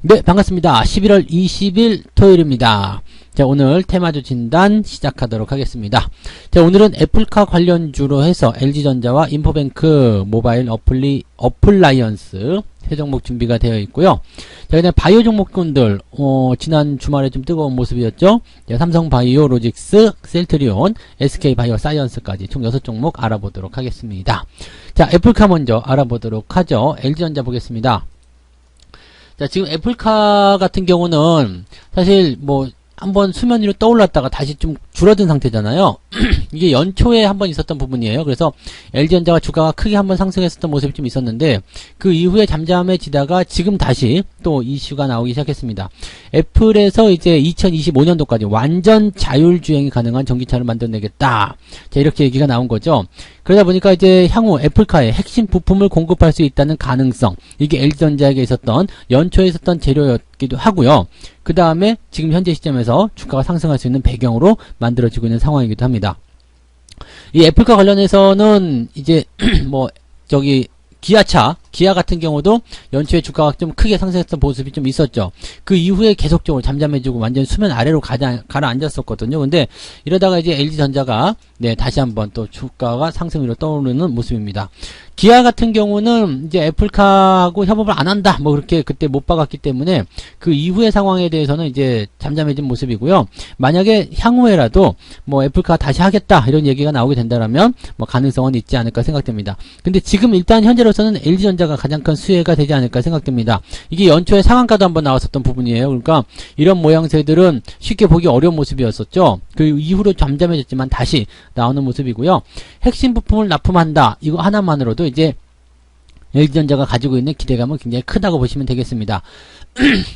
네, 반갑습니다. 11월 20일 토요일입니다. 자, 오늘 테마주 진단 시작하도록 하겠습니다. 자, 오늘은 애플카 관련주로 해서 LG전자와 인포뱅크 모바일 어플라이언스 세 종목 준비가 되어 있고요. 자, 그다음 바이오 종목군들 지난 주말에 좀 뜨거운 모습이었죠. 자, 삼성바이오, 로직스, 셀트리온, SK바이오 사이언스까지 총 6종목 알아보도록 하겠습니다. 자, 애플카 먼저 알아보도록 하죠. LG전자 보겠습니다. 자, 지금 애플카 같은 경우는 사실 뭐 한번 수면 위로 떠올랐다가 다시 좀 줄어든 상태잖아요. 이게 연초에 한번 있었던 부분이에요. 그래서 LG전자가 주가가 크게 한번 상승했었던 모습이 좀 있었는데 그 이후에 잠잠해지다가 지금 다시 또 이슈가 나오기 시작했습니다. 애플에서 이제 2025년도까지 완전 자율주행이 가능한 전기차를 만들어내겠다. 자, 이렇게 얘기가 나온 거죠. 그러다 보니까 이제 향후 애플카의 핵심 부품을 공급할 수 있다는 가능성, 이게 LG전자에게 있었던 연초에 있었던 재료였기도 하고요. 그 다음에 지금 현재 시점에서 주가가 상승할 수 있는 배경으로 만들어지고 있는 상황이기도 합니다. 이 애플카 관련해서는 이제 뭐 기아 같은 경우도 연초에 주가가 좀 크게 상승했던 모습이 좀 있었죠. 그 이후에 계속적으로 잠잠해지고 완전 수면 아래로 가라앉았었거든요. 근데 이러다가 이제 LG전자가 다시 한번 또 주가가 상승 위로 떠오르는 모습입니다. 기아 같은 경우는 이제 애플카하고 협업을 안 한다, 뭐 그렇게 그때 못 박았기 때문에 그 이후의 상황에 대해서는 이제 잠잠해진 모습이고요. 만약에 향후에라도 뭐 애플카 다시 하겠다 이런 얘기가 나오게 된다라면 뭐 가능성은 있지 않을까 생각됩니다. 근데 지금 일단 현재로서는 LG전자가 가장 큰 수혜가 되지 않을까 생각됩니다. 이게 연초에 상한가도 한번 나왔었던 부분이에요. 그러니까 이런 모양새들은 쉽게 보기 어려운 모습이었었죠. 그 이후로 잠잠해졌지만 다시 나오는 모습이고요. 핵심 부품을 납품한다, 이거 하나만으로도 이제 LG전자가 가지고 있는 기대감은 굉장히 크다고 보시면 되겠습니다.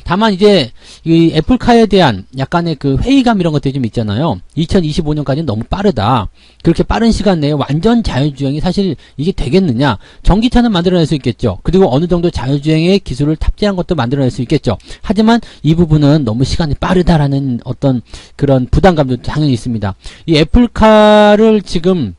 다만 이제 이 애플카에 대한 약간의 그 회의감 이런 것들이 좀 있잖아요. 2025년까지는 너무 빠르다. 그렇게 빠른 시간 내에 완전 자율주행이 사실 이게 되겠느냐. 전기차는 만들어낼 수 있겠죠. 그리고 어느 정도 자율주행의 기술을 탑재한 것도 만들어낼 수 있겠죠. 하지만 이 부분은 너무 시간이 빠르다라는 어떤 그런 부담감도 당연히 있습니다. 이 애플카를 지금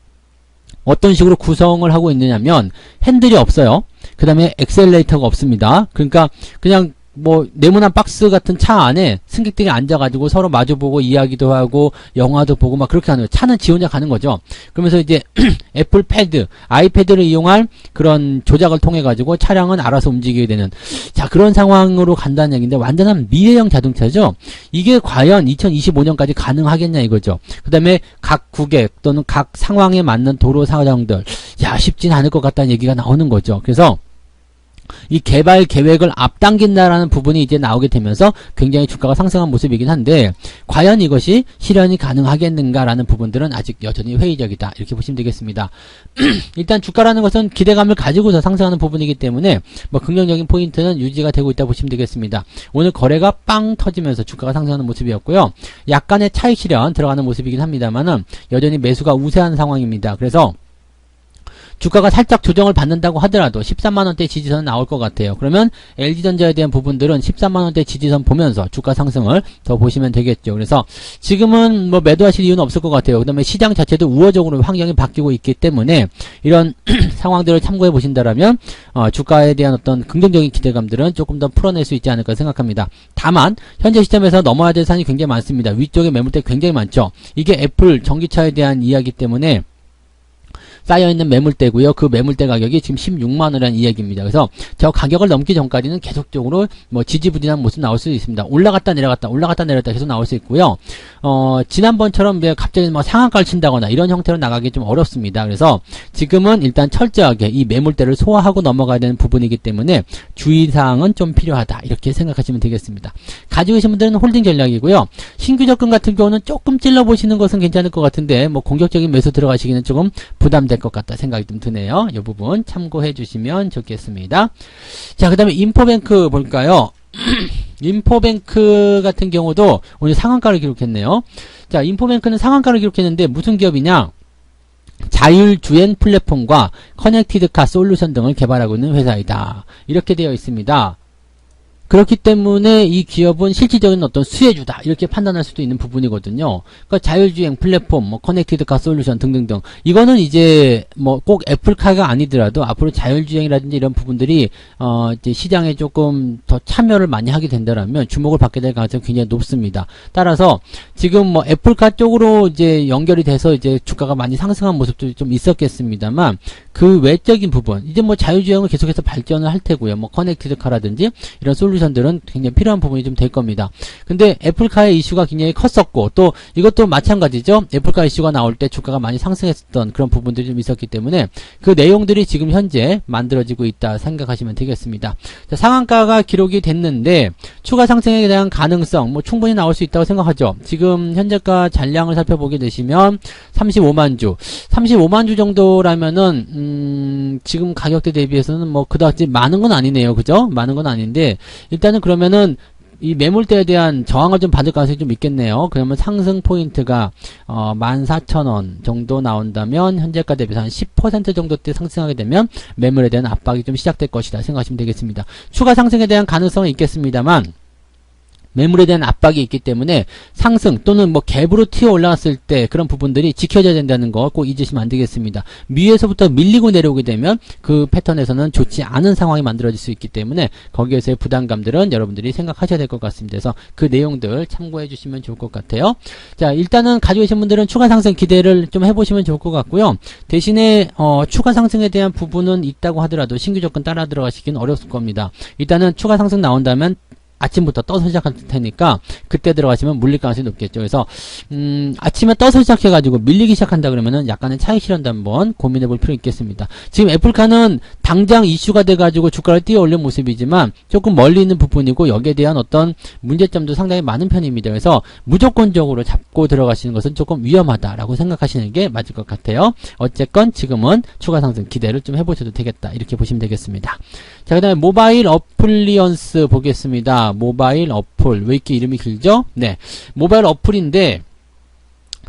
어떤 식으로 구성을 하고 있느냐면 핸들이 없어요. 그 다음에 엑셀레이터가 없습니다. 그러니까 그냥 뭐 네모난 박스 같은 차 안에 승객들이 앉아가지고 서로 마주보고 이야기도 하고 영화도 보고 막 그렇게 하는 거예요. 차는 지 혼자 가는 거죠. 그러면서 이제 애플 패드, 아이패드를 이용할 그런 조작을 통해 가지고 차량은 알아서 움직이게 되는, 자, 그런 상황으로 간다는 얘기인데 완전한 미래형 자동차죠. 이게 과연 2025년까지 가능하겠냐 이거죠. 그 다음에 각 국액 또는 각 상황에 맞는 도로 사정들, 야, 쉽진 않을 것 같다는 얘기가 나오는 거죠. 그래서 이 개발 계획을 앞당긴다라는 부분이 이제 나오게 되면서 굉장히 주가가 상승한 모습이긴 한데 과연 이것이 실현이 가능하겠는가라는 부분들은 아직 여전히 회의적이다, 이렇게 보시면 되겠습니다. 일단 주가라는 것은 기대감을 가지고서 상승하는 부분이기 때문에 뭐 긍정적인 포인트는 유지가 되고 있다 보시면 되겠습니다. 오늘 거래가 빵 터지면서 주가가 상승하는 모습이었고요. 약간의 차익 실현 들어가는 모습이긴 합니다만은 여전히 매수가 우세한 상황입니다. 그래서 주가가 살짝 조정을 받는다고 하더라도 13만원대 지지선은 나올 것 같아요. 그러면 LG전자에 대한 부분들은 13만원대 지지선 보면서 주가 상승을 더 보시면 되겠죠. 그래서 지금은 뭐 매도하실 이유는 없을 것 같아요. 그 다음에 시장 자체도 우호적으로 환경이 바뀌고 있기 때문에 이런 상황들을 참고해 보신다라면 주가에 대한 어떤 긍정적인 기대감들은 조금 더 풀어낼 수 있지 않을까 생각합니다. 다만 현재 시점에서 넘어야 될 산이 굉장히 많습니다. 위쪽에 매물대 굉장히 많죠. 이게 애플 전기차에 대한 이야기 때문에 쌓여있는 매물대고요. 그 매물대 가격이 지금 16만원이라는 이야기입니다. 그래서 저 가격을 넘기 전까지는 계속적으로 뭐 지지부진한 모습 나올 수 있습니다. 올라갔다 내려갔다 계속 나올 수 있고요. 지난번처럼 갑자기 뭐 상한가를 친다거나 이런 형태로 나가기 좀 어렵습니다. 그래서 지금은 일단 철저하게 이 매물대를 소화하고 넘어가야 되는 부분이기 때문에 주의사항은 좀 필요하다, 이렇게 생각하시면 되겠습니다. 가지고 계신 분들은 홀딩 전략이고요. 신규 접근 같은 경우는 조금 찔러보시는 것은 괜찮을 것 같은데 뭐 공격적인 매수 들어가시기는 조금 부담될 것 같다 생각이 좀 드네요. 이 부분 참고해 주시면 좋겠습니다. 자, 그 다음에 인포뱅크 볼까요? 인포뱅크 같은 경우도 오늘 상한가를 기록했네요. 자, 인포뱅크는 상한가를 기록했는데 무슨 기업이냐? 자율주행 플랫폼과 커넥티드카 솔루션 등을 개발하고 있는 회사이다, 이렇게 되어 있습니다. 그렇기 때문에 이 기업은 실질적인 어떤 수혜주다 이렇게 판단할 수도 있는 부분이거든요. 그러니까 자율주행 플랫폼, 뭐 커넥티드카 솔루션 등등등 이거는 이제 뭐 꼭 애플카가 아니더라도 앞으로 자율주행이라든지 이런 부분들이 이제 시장에 조금 더 참여를 많이 하게 된다라면 주목을 받게 될 가능성이 굉장히 높습니다. 따라서 지금 뭐 애플카 쪽으로 이제 연결이 돼서 이제 주가가 많이 상승한 모습도 좀 있었겠습니다만 그 외적인 부분 이제 뭐 자율주행을 계속해서 발전을 할 테고요. 뭐 커넥티드카라든지 이런 솔루션들은 굉장히 필요한 부분이 좀 될 겁니다. 근데 애플카의 이슈가 굉장히 컸었고 또 이것도 마찬가지죠. 애플카 이슈가 나올 때 주가가 많이 상승했던 그런 부분들이 좀 있었기 때문에 그 내용들이 지금 현재 만들어지고 있다 생각하시면 되겠습니다. 자, 상한가가 기록이 됐는데 추가 상승에 대한 가능성 뭐 충분히 나올 수 있다고 생각하죠. 지금 현재가 잔량을 살펴보게 되시면 35만 주 정도라면은 지금 가격대 대비해서는 뭐 그다지 많은 건 아니네요. 그죠? 많은 건 아닌데 일단은 그러면은 이 매물대에 대한 저항을 좀 받을 가능성이 좀 있겠네요. 그러면 상승 포인트가 14,000원 정도 나온다면 현재가 대비해서 한 10% 정도대 상승하게 되면 매물에 대한 압박이 좀 시작될 것이다 생각하시면 되겠습니다. 추가 상승에 대한 가능성은 있겠습니다만 매물에 대한 압박이 있기 때문에 상승 또는 뭐 갭으로 튀어 올라갔을 때 그런 부분들이 지켜져야 된다는 거 꼭 잊으시면 안 되겠습니다. 위에서부터 밀리고 내려오게 되면 그 패턴에서는 좋지 않은 상황이 만들어질 수 있기 때문에 거기에서의 부담감들은 여러분들이 생각하셔야 될 것 같습니다. 그래서 그 내용들 참고해 주시면 좋을 것 같아요. 자, 일단은 가지고 계신 분들은 추가 상승 기대를 좀 해보시면 좋을 것 같고요. 대신에 추가 상승에 대한 부분은 있다고 하더라도 신규 조건 따라 들어가시기는 어렵을 겁니다. 일단은 추가 상승 나온다면 아침부터 떠서 시작할 테니까 그때 들어가시면 물릴 가능성이 높겠죠. 그래서 아침에 떠서 시작해가지고 밀리기 시작한다 그러면은 약간의 차익 실현도 한번 고민해 볼 필요 있겠습니다. 지금 애플카는 당장 이슈가 돼가지고 주가를 띄어 올린 모습이지만 조금 멀리 있는 부분이고 여기에 대한 어떤 문제점도 상당히 많은 편입니다. 그래서 무조건적으로 잡고 들어가시는 것은 조금 위험하다라고 생각하시는 게 맞을 것 같아요. 어쨌건 지금은 추가 상승 기대를 좀 해보셔도 되겠다 이렇게 보시면 되겠습니다. 자, 그 다음에 모바일 어플리언스 보겠습니다. 모바일 어플 왜 이렇게 이름이 길죠? 네, 모바일 어플인데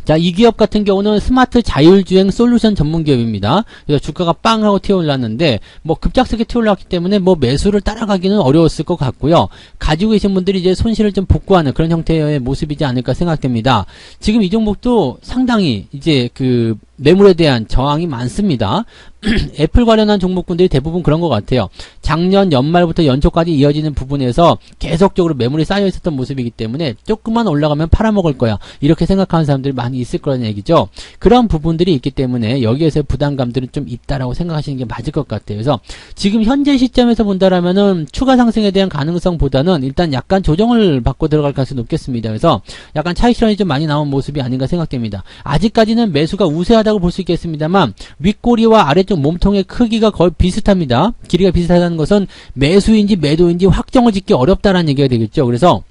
자, 이 기업 같은 경우는 스마트 자율주행 솔루션 전문 기업입니다. 그래서 주가가 빵 하고 튀어 올랐는데 뭐 급작스럽게 튀어 올랐기 때문에 뭐 매수를 따라가기는 어려웠을 것 같고요. 가지고 계신 분들이 이제 손실을 좀 복구하는 그런 형태의 모습이지 않을까 생각됩니다. 지금 이 종목도 상당히 이제 그 매물에 대한 저항이 많습니다. 애플 관련한 종목군들이 대부분 그런 것 같아요. 작년 연말부터 연초까지 이어지는 부분에서 계속적으로 매물이 쌓여 있었던 모습이기 때문에 조금만 올라가면 팔아먹을 거야 이렇게 생각하는 사람들이 많이 있을 거라는 얘기죠. 그런 부분들이 있기 때문에 여기에서의 부담감들은 좀 있다라고 생각하시는 게 맞을 것 같아요. 그래서 지금 현재 시점에서 본다라면은 추가 상승에 대한 가능성보다는 일단 약간 조정을 받고 들어갈 가능성이 높겠습니다. 그래서 약간 차익 실현이 좀 많이 나온 모습이 아닌가 생각됩니다. 아직까지는 매수가 우세하다고 볼 수 있겠습니다만 윗꼬리와 아래쪽 몸통의 크기가 거의 비슷합니다. 길이가 비슷하다는 것은 매수인지 매도인지 확정을 짓기 어렵다라는 얘기가 되겠죠. 그래서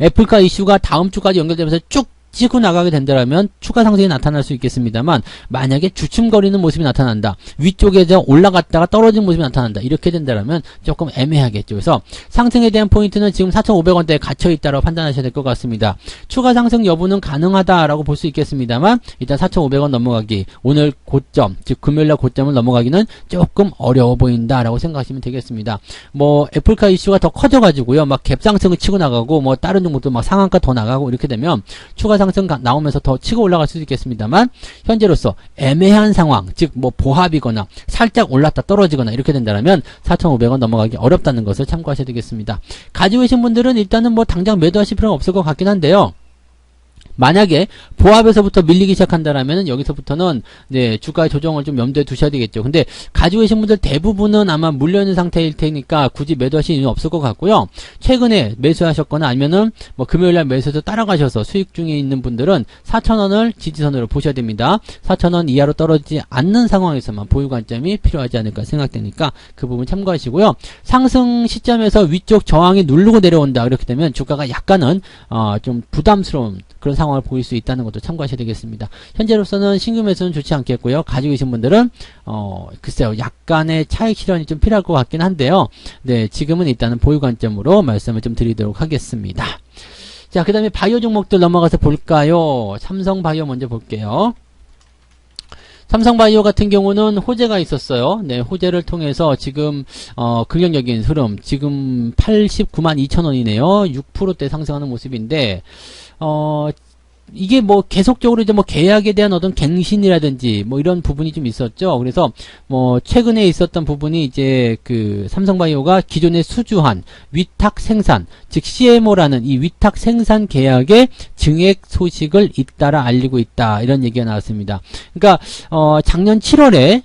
애플카 이슈가 다음 주까지 연결되면서 쭉 치고 나가게 된다면 추가 상승이 나타날 수 있겠습니다만 만약에 주춤거리는 모습이 나타난다. 위쪽에서 올라갔다가 떨어진 모습이 나타난다. 이렇게 된다면 조금 애매하겠죠. 그래서 상승에 대한 포인트는 지금 4,500원대에 갇혀있다고 판단하셔야 될 것 같습니다. 추가 상승 여부는 가능하다라고 볼 수 있겠습니다만 일단 4,500원 넘어가기 오늘 고점 즉 금요일날 고점을 넘어가기는 조금 어려워 보인다라고 생각하시면 되겠습니다. 뭐 애플카 이슈가 더 커져가지고요. 막 갭상승을 치고 나가고 뭐 다른 종목도 막 상한가 더 나가고 이렇게 되면 추가 상승 나오면서 더 치고 올라갈 수도 있겠습니다만 현재로서 애매한 상황 즉 뭐 보합이거나 살짝 올랐다 떨어지거나 이렇게 된다면 4,500원 넘어가기 어렵다는 것을 참고하셔야 되겠습니다. 가지고 계신 분들은 일단은 뭐 당장 매도하실 필요는 없을 것 같긴 한데요. 만약에 보합에서부터 밀리기 시작한다라면 여기서부터는 네, 주가의 조정을 좀 염두에 두셔야 되겠죠. 근데 가지고 계신 분들 대부분은 아마 물려있는 상태일 테니까 굳이 매도하실 이유는 없을 것 같고요. 최근에 매수하셨거나 아니면은 뭐 금요일날 매수해서 따라가셔서 수익 중에 있는 분들은 4,000원을 지지선으로 보셔야 됩니다. 4,000원 이하로 떨어지지 않는 상황에서만 보유 관점이 필요하지 않을까 생각되니까 그 부분 참고하시고요. 상승 시점에서 위쪽 저항이 누르고 내려온다 그렇게 되면 주가가 약간은 좀 부담스러운 그런 상황을 보일 수 있다는 것도 참고하셔야 되겠습니다. 현재로서는 신규 매수는 좋지 않겠고요. 가지고 계신 분들은 글쎄요 약간의 차익 실현이 좀 필요할 것 같긴 한데요. 네, 지금은 일단은 보유 관점으로 말씀을 좀 드리도록 하겠습니다. 자, 그 다음에 바이오 종목들 넘어가서 볼까요? 삼성바이오 먼저 볼게요. 삼성바이오 같은 경우는 호재가 있었어요. 네, 호재를 통해서 지금 긍정적인 흐름, 지금 89만 2천원이네요. 6%대 상승하는 모습인데 이게 뭐 계속적으로 이제 뭐 계약에 대한 어떤 갱신이라든지 뭐 이런 부분이 좀 있었죠. 그래서 뭐 최근에 있었던 부분이 이제 그 삼성바이오가 기존에 수주한 위탁 생산, 즉 CMO라는 이 위탁 생산 계약의 증액 소식을 잇따라 알리고 있다. 이런 얘기가 나왔습니다. 그러니까 작년 7월에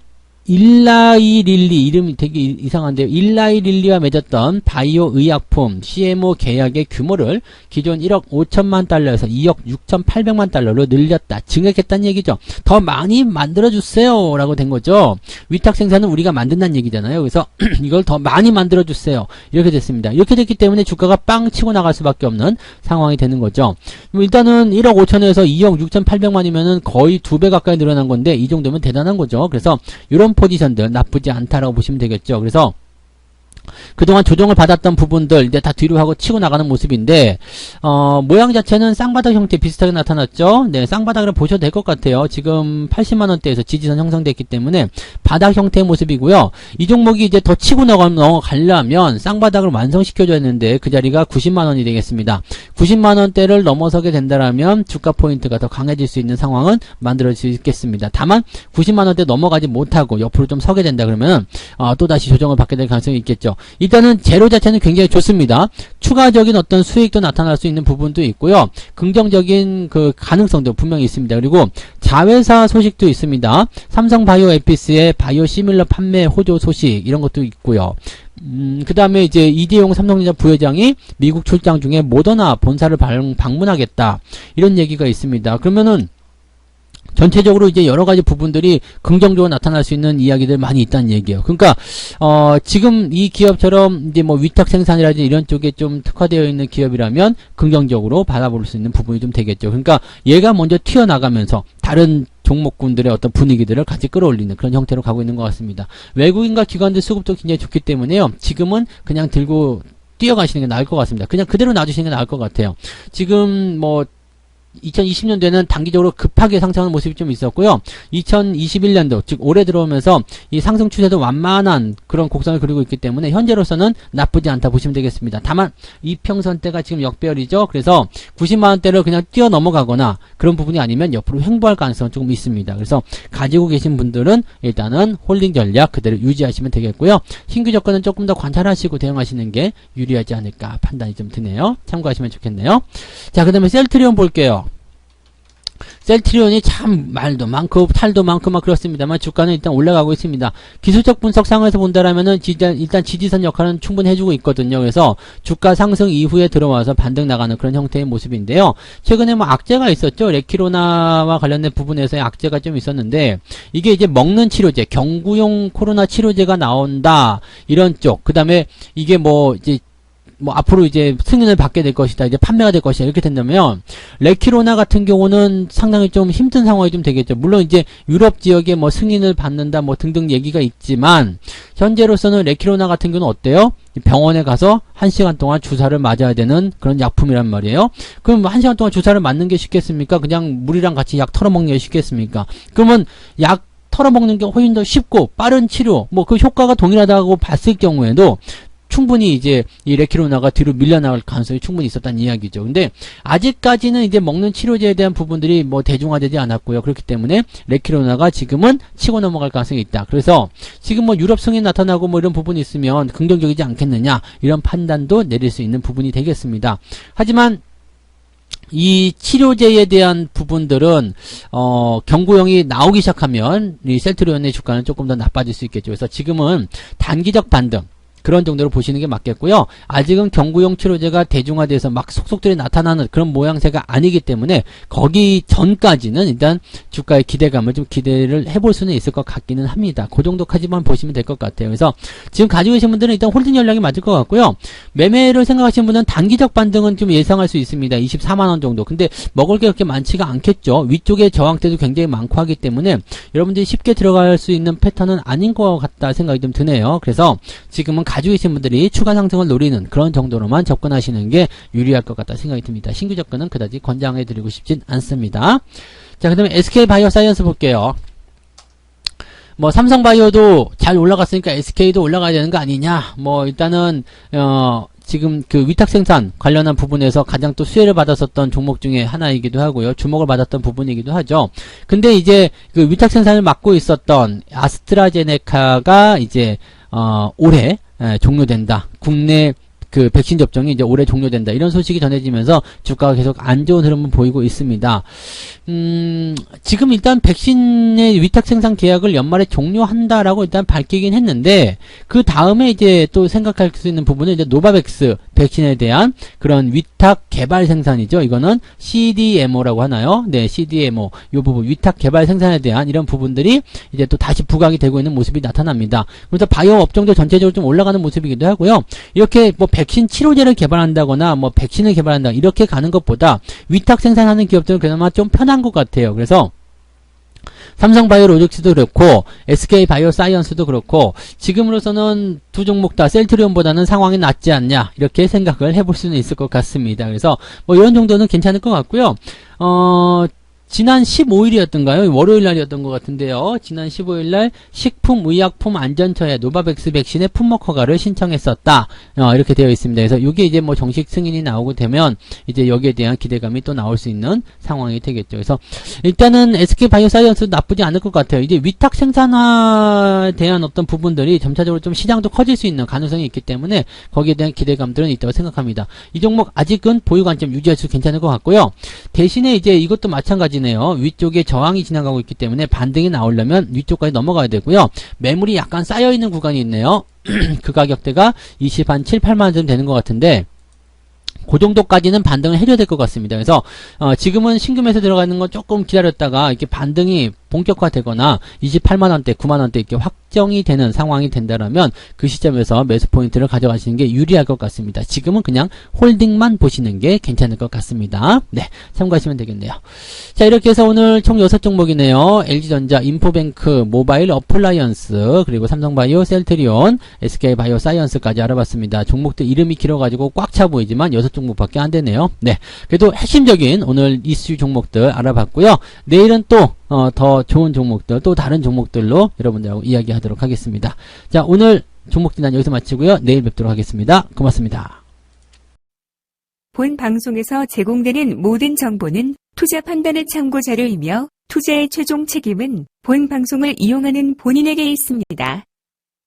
일라이릴리, 이름이 되게 이상한데요. 일라이릴리와 맺었던 바이오 의약품 CMO 계약의 규모를 기존 1억 5천만 달러에서 2억 6,800만 달러로 늘렸다. 증액했다는 얘기죠. 더 많이 만들어주세요 라고 된 거죠. 위탁 생산은 우리가 만든다는 얘기잖아요. 그래서 이걸 더 많이 만들어주세요. 이렇게 됐습니다. 이렇게 됐기 때문에 주가가 빵 치고 나갈 수밖에 없는 상황이 되는 거죠. 일단은 1억 5천에서 2억 6,800만이면은 거의 2배 가까이 늘어난 건데 이 정도면 대단한 거죠. 그래서 이런 포지션들 나쁘지 않다라고 보시면 되겠죠. 그래서 그동안 조정을 받았던 부분들 이제 다 뒤로 하고 치고 나가는 모습인데 모양 자체는 쌍바닥 형태 비슷하게 나타났죠. 네, 쌍바닥을 보셔도 될 것 같아요. 지금 80만원대에서 지지선 형성됐기 때문에 바닥 형태의 모습이고요. 이 종목이 이제 더 치고 넘어가려면 쌍바닥을 완성시켜줘야 되는데 그 자리가 90만원이 되겠습니다. 90만원대를 넘어서게 된다면 주가 포인트가 더 강해질 수 있는 상황은 만들어질 수 있겠습니다. 다만 90만원대 넘어가지 못하고 옆으로 좀 서게 된다 그러면 또다시 조정을 받게 될 가능성이 있겠죠. 일단은 재료 자체는 굉장히 좋습니다. 추가적인 어떤 수익도 나타날 수 있는 부분도 있고요. 긍정적인 그 가능성도 분명히 있습니다. 그리고 자회사 소식도 있습니다. 삼성바이오 에피스의 바이오 시밀러 판매 호조 소식 이런 것도 있고요. 그 다음에 이제 이대용 삼성전자 부회장이 미국 출장 중에 모더나 본사를 방문하겠다 이런 얘기가 있습니다. 그러면은 전체적으로 이제 여러 가지 부분들이 긍정적으로 나타날 수 있는 이야기들 많이 있다는 얘기예요. 그러니까 지금 이 기업처럼 이제 뭐 위탁 생산이라든지 이런 쪽에 좀 특화되어 있는 기업이라면 긍정적으로 바라볼 수 있는 부분이 좀 되겠죠. 그러니까 얘가 먼저 튀어나가면서 다른 종목군들의 어떤 분위기들을 같이 끌어올리는 그런 형태로 가고 있는 것 같습니다. 외국인과 기관들 수급도 굉장히 좋기 때문에요. 지금은 그냥 들고 뛰어가시는 게 나을 것 같습니다. 그냥 그대로 놔주시는 게 나을 것 같아요. 지금 뭐 2020년도에는 단기적으로 급하게 상승하는 모습이 좀 있었고요. 2021년도 즉 올해 들어오면서 이 상승 추세도 완만한 그런 곡선을 그리고 있기 때문에 현재로서는 나쁘지 않다 보시면 되겠습니다. 다만 이평선대가 지금 역배열이죠. 그래서 90만원대를 그냥 뛰어 넘어가거나 그런 부분이 아니면 옆으로 횡보할 가능성은 조금 있습니다. 그래서 가지고 계신 분들은 일단은 홀딩 전략 그대로 유지하시면 되겠고요. 신규 접근은 조금 더 관찰하시고 대응하시는 게 유리하지 않을까 판단이 좀 드네요. 참고하시면 좋겠네요. 자, 그 다음에 셀트리온 볼게요. 셀트리온이 참 말도 많고 탈도 많고 막 그렇습니다만 주가는 일단 올라가고 있습니다. 기술적 분석상에서 본다라면은 일단 지지선 역할은 충분히 해주고 있거든요. 그래서 주가 상승 이후에 들어와서 반등 나가는 그런 형태의 모습인데요. 최근에 뭐 악재가 있었죠. 레키로나와 관련된 부분에서의 악재가 좀 있었는데 이게 이제 먹는 치료제, 경구용 코로나 치료제가 나온다 이런 쪽. 그 다음에 이게 뭐 이제 뭐 앞으로 이제 승인을 받게 될 것이다. 이제 판매가 될 것이다. 이렇게 된다면 레키로나 같은 경우는 상당히 좀 힘든 상황이 좀 되겠죠. 물론 이제 유럽 지역에 뭐 승인을 받는다 뭐 등등 얘기가 있지만 현재로서는 레키로나 같은 경우는 어때요? 병원에 가서 1시간 동안 주사를 맞아야 되는 그런 약품이란 말이에요. 그럼 1시간 동안 주사를 맞는 게 쉽겠습니까? 그냥 물이랑 같이 약 털어먹는 게 쉽겠습니까? 그러면 약 털어먹는 게 훨씬 더 쉽고 빠른 치료 뭐 그 효과가 동일하다고 봤을 경우에도 충분히 이제 이 레키로나가 뒤로 밀려나갈 가능성이 충분히 있었다는 이야기죠. 근데 아직까지는 이제 먹는 치료제에 대한 부분들이 뭐 대중화되지 않았고요. 그렇기 때문에 레키로나가 지금은 치고 넘어갈 가능성이 있다. 그래서 지금 뭐 유럽 승인 나타나고 뭐 이런 부분이 있으면 긍정적이지 않겠느냐 이런 판단도 내릴 수 있는 부분이 되겠습니다. 하지만 이 치료제에 대한 부분들은 경구용이 나오기 시작하면 이 셀트리온의 주가는 조금 더 나빠질 수 있겠죠. 그래서 지금은 단기적 반등 그런 정도로 보시는 게 맞겠고요. 아직은 경구용 치료제가 대중화돼서 막 속속들이 나타나는 그런 모양새가 아니기 때문에 거기 전까지는 일단 주가의 기대감을 좀 기대를 해볼 수는 있을 것 같기는 합니다. 그 정도까지만 보시면 될 것 같아요. 그래서 지금 가지고 계신 분들은 일단 홀딩 전략이 맞을 것 같고요. 매매를 생각하시는 분은 단기적 반등은 좀 예상할 수 있습니다. 24만원 정도. 근데 먹을 게 그렇게 많지가 않겠죠. 위쪽에 저항대도 굉장히 많고 하기 때문에 여러분들이 쉽게 들어갈 수 있는 패턴은 아닌 것 같다 생각이 좀 드네요. 그래서 지금은 가지고 계신 분들이 추가 상승을 노리는 그런 정도로만 접근하시는 게 유리할 것 같다 생각이 듭니다. 신규 접근은 그다지 권장해 드리고 싶진 않습니다. 자, 그 다음에 SK바이오사이언스 볼게요. 뭐 삼성바이오도 잘 올라갔으니까 SK도 올라가야 되는 거 아니냐. 뭐 일단은 지금 그 위탁 생산 관련한 부분에서 가장 또 수혜를 받았었던 종목 중에 하나이기도 하고요. 주목을 받았던 부분이기도 하죠. 근데 이제 그 위탁 생산을 맡고 있었던 아스트라제네카가 이제 올해 종료된다. 국내 그 백신 접종이 이제 올해 종료된다. 이런 소식이 전해지면서 주가가 계속 안 좋은 흐름을 보이고 있습니다. 지금 일단 백신의 위탁 생산 계약을 연말에 종료한다라고 일단 밝히긴 했는데, 그 다음에 이제 또 생각할 수 있는 부분은 이제 노바백스 백신에 대한 그런 위탁 개발 생산이죠. 이거는 CDMO라고 하나요? 네, CDMO. 요 부분, 위탁 개발 생산에 대한 이런 부분들이 이제 또 다시 부각이 되고 있는 모습이 나타납니다. 그래서 바이오 업종도 전체적으로 좀 올라가는 모습이기도 하고요. 이렇게 뭐 백신 치료제를 개발한다거나 뭐 백신을 개발한다 이렇게 가는 것보다 위탁 생산하는 기업들은 그나마 좀 편한 것 같아요. 그래서 삼성바이오로직스도 그렇고 SK바이오사이언스도 그렇고 지금으로서는 두 종목 다 셀트리온보다는 상황이 낫지 않냐 이렇게 생각을 해볼 수는 있을 것 같습니다. 그래서 뭐 이런 정도는 괜찮을 것 같고요. 지난 15일이었던가요? 월요일 날이었던 것 같은데요. 지난 15일 날 식품의약품안전처에 노바백스 백신의 품목 허가를 신청했었다. 이렇게 되어 있습니다. 그래서 이게 이제 뭐 정식 승인이 나오게 되면 이제 여기에 대한 기대감이 또 나올 수 있는 상황이 되겠죠. 그래서 일단은 SK바이오사이언스도 나쁘지 않을 것 같아요. 이제 위탁 생산화에 대한 어떤 부분들이 점차적으로 좀 시장도 커질 수 있는 가능성이 있기 때문에 거기에 대한 기대감들은 있다고 생각합니다. 이 종목 아직은 보유 관점 유지할 수 괜찮을 것 같고요. 대신에 이제 이것도 마찬가지 위쪽에 저항이 지나가고 있기 때문에 반등이 나오려면 위쪽까지 넘어가야 되고요. 매물이 약간 쌓여있는 구간이 있네요. 그 가격대가 27, 8만원 좀 되는 것 같은데 그 정도까지는 반등을 해줘야 될 것 같습니다. 그래서 지금은 신규 매수 들어가는 건 조금 기다렸다가 이렇게 반등이 본격화되거나 28만원대, 9만원대 이렇게 확정이 되는 상황이 된다라면 그 시점에서 매수 포인트를 가져가시는 게 유리할 것 같습니다. 지금은 그냥 홀딩만 보시는 게 괜찮을 것 같습니다. 네, 참고하시면 되겠네요. 자, 이렇게 해서 오늘 총 6종목이네요. LG전자, 인포뱅크, 모바일 어플라이언스, 그리고 삼성바이오, 셀트리온, SK바이오사이언스까지 알아봤습니다. 종목들 이름이 길어가지고 꽉 차 보이지만 6종목밖에 안 되네요. 네, 그래도 핵심적인 오늘 이슈 종목들 알아봤고요. 내일은 또 더 좋은 종목들, 또 다른 종목들로 여러분들하고 이야기하도록 하겠습니다. 자, 오늘 종목 진단 여기서 마치고요. 내일 뵙도록 하겠습니다. 고맙습니다. 본 방송에서 제공되는 모든 정보는 투자 판단의 참고 자료이며 투자의 최종 책임은 본 방송을 이용하는 본인에게 있습니다.